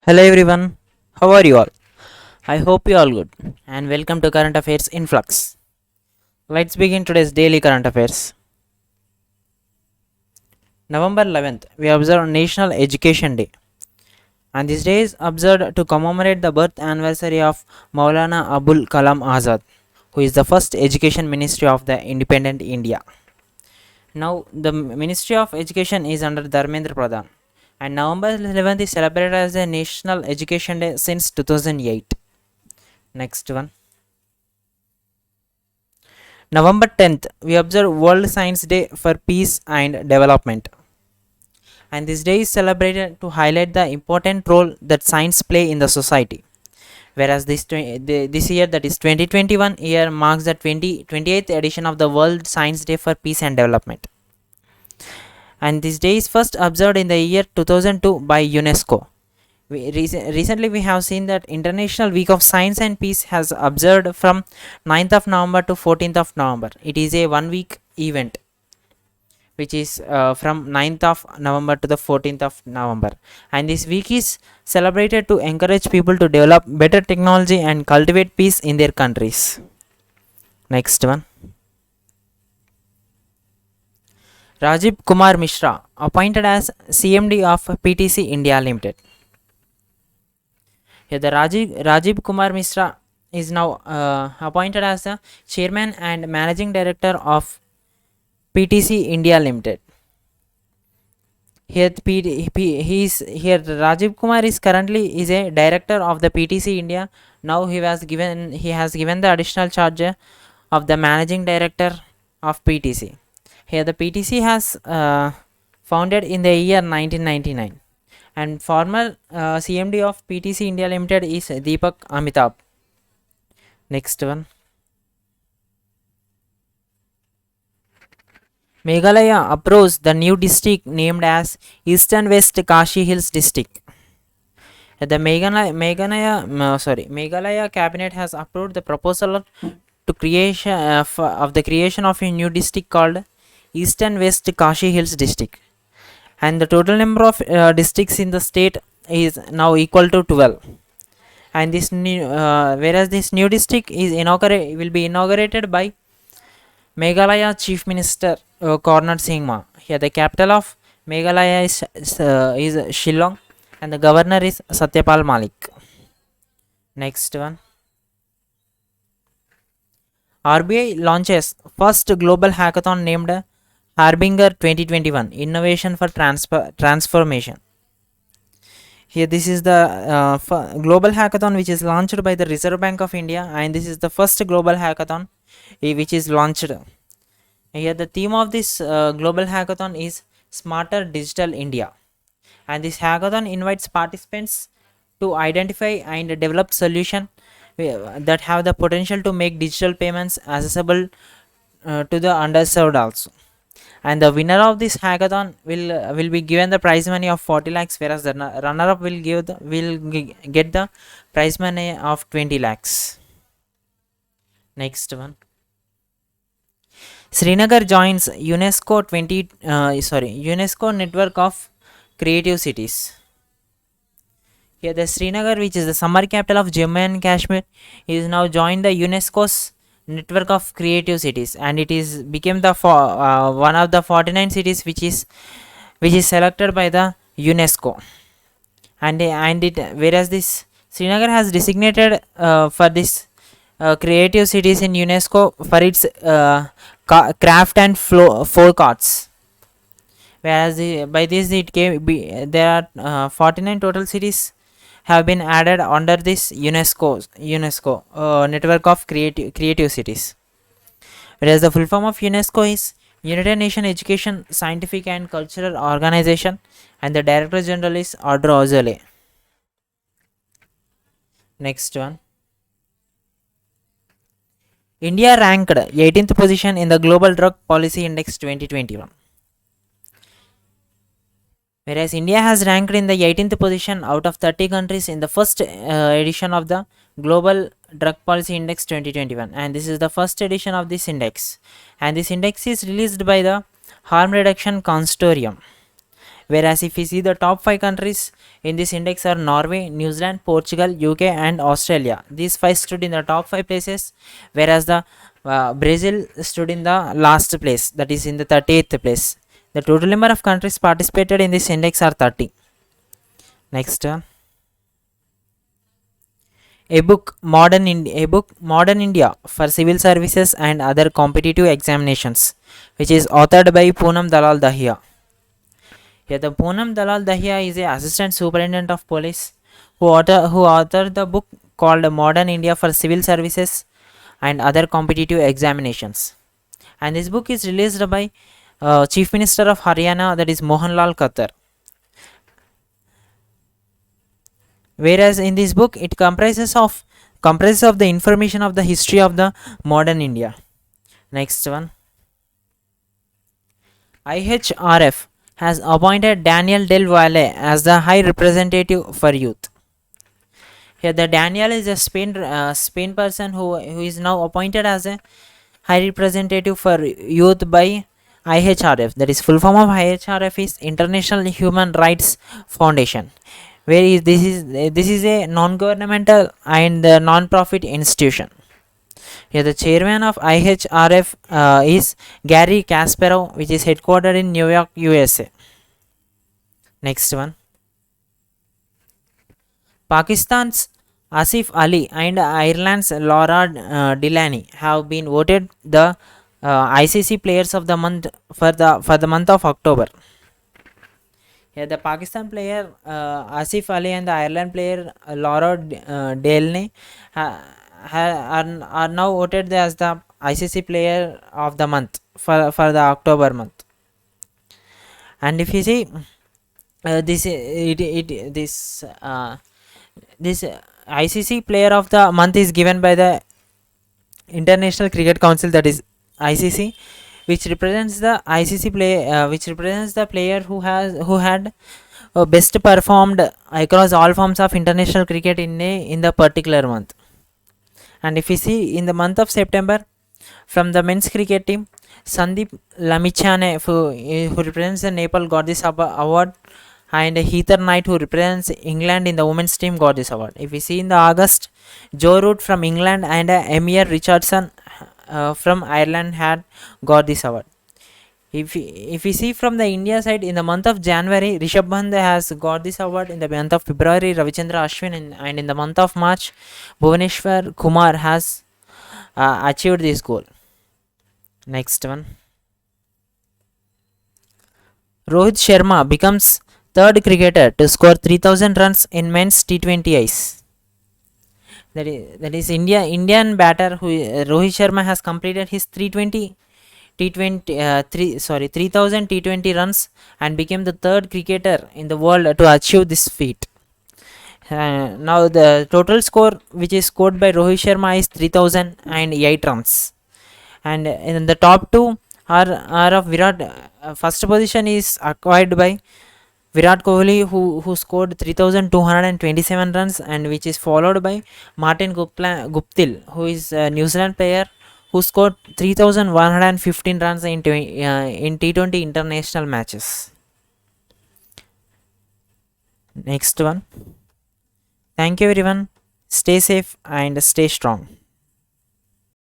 Hello everyone, how are you all? I hope you all good and welcome to Current Affairs in Flux. Let's begin today's daily current affairs. November 11th, we observe National Education Day, and this day is observed to commemorate the birth anniversary of Maulana Abul Kalam Azad, who is the first education ministry of the independent India. Now, the Ministry of Education is under Dharmendra Pradhan, and November 11th is celebrated as a National Education Day since 2008. Next one. November 10th, we observe World Science Day for Peace and Development. And this day is celebrated to highlight the important role that science play in the society. Whereas this year, that is 2021 year, marks the 28th edition of the World Science Day for Peace and Development. And this day is first observed in the year 2002 by UNESCO. Recently we have seen that International Week of Science and Peace has observed from 9th of November to 14th of November. It is a 1 week event which is from 9th of November to the 14th of November, and this week is celebrated to encourage people to develop better technology and cultivate peace in their countries. Next one. Rajiv Kumar Mishra appointed as CMD of PTC India Limited. Here the Rajiv Kumar Mishra is now appointed as the chairman and managing director of PTC India Limited. Here Rajiv Kumar is currently is a director of the PTC India. Now he has given the additional charge of the managing director of PTC. Here the PTC has founded in the year 1999. And former CMD of PTC India Limited is Deepak Amitabh. Next one. Meghalaya approves the new district named as Eastern West Kashi Hills District. The Meghalaya cabinet has approved the proposal to creation of the creation of a new district called Eastern West Kashi Hills District, and the total number of districts in the state is now equal to 12. And this new whereas this new district is will be inaugurated by Meghalaya Chief Minister Conrad Singma. Here the capital of Meghalaya is Shillong, and the governor is Satyapal Malik. Next one. RBI launches first global hackathon named Harbinger 2021 Innovation for Transformation. Here this is the global hackathon which is launched by the Reserve Bank of India, and this is the first global hackathon which is launched. Here the theme of this global hackathon is Smarter Digital India, and this hackathon invites participants to identify and develop solutions that have the potential to make digital payments accessible to the underserved also. And the winner of this hackathon will be given the prize money of 40 lakhs, whereas the runner up will get the prize money of 20 lakhs. Next one. Srinagar joins UNESCO network of creative cities. Here the Srinagar, which is the summer capital of Jammu and Kashmir, is now joined the UNESCO's network of creative cities, and it is became the one of the 49 cities which is selected by the UNESCO. And whereas this Srinagar has designated for this creative cities in UNESCO for its craft and folk arts. Whereas by this there are 49 total cities have been added under this UNESCO network of creative cities. Whereas the full form of UNESCO is United Nations Education, Scientific and Cultural Organization, and the Director General is Audrey Azoulay. Next one. India ranked 18th position in the Global Drug Policy Index 2021. Whereas India has ranked in the 18th position out of 30 countries in the first edition of the Global Drug Policy Index 2021, and this is the first edition of this index, and this index is released by the Harm Reduction Consortium. Whereas if you see the top 5 countries in this index are Norway, New Zealand, Portugal, UK, and Australia. These 5 stood in the top 5 places, whereas the Brazil stood in the last place, that is in the 38th place. The total number of countries participated in this index are 30. Next, a book Modern India for Civil Services and Other Competitive Examinations, which is authored by Poonam Dalal Dahiya. Here, the Poonam Dalal Dahiya is a assistant superintendent of police who authored the book called Modern India for Civil Services and Other Competitive Examinations. And this book is released by Chief Minister of Haryana, that is Mohanlal Khattar. Whereas in this book it comprises of the information of the history of the modern India. Next one, IHRF has appointed Daniel Del Valle as the High Representative for Youth. Here the Daniel is a Spain person who is now appointed as a High Representative for Youth by IHRF. That is full form of IHRF is International Human Rights Foundation, where this is a non-governmental and non-profit institution. Here the chairman of IHRF is Gary Kasparov, which is headquartered in New York, USA. Next one, Pakistan's Asif Ali and Ireland's Laura Delaney have been voted the ICC Players of the Month for the month of October. Here the Pakistan player Asif Ali and the Ireland player Laura Delaney are now voted as the ICC Player of the Month for the October month. And if you see this ICC Player of the Month is given by the International Cricket Council, that is ICC, which represents the player who had best performed across all forms of international cricket in the particular month. And if you see in the month of September, from the men's cricket team, Sandeep Lamichhane who represents the Nepal got this award, and Heather Knight who represents England in the women's team got this award. If we see in the August, Joe Root from England and Emir Richardson from Ireland had got this award. If we see from the India side, in the month of January, Rishabh Pant has got this award. In the month of February, Ravichandra Ashwin, and in the month of March, Bhuvaneshwar Kumar has achieved this goal. Next one, Rohit Sharma becomes third cricketer to score 3000 runs in men's T20Is. That is Indian batter Rohit Sharma has completed his 3000 T20 runs and became the third cricketer in the world to achieve this feat. Now the total score which is scored by Rohit Sharma is 3008 runs, and in the top two are of Virat. First position is acquired by Virat Kohli who scored 3227 runs, and which is followed by Martin Guptill, who is a New Zealand player who scored 3115 runs in T20 international matches. Next one. Thank you everyone. Stay safe and stay strong.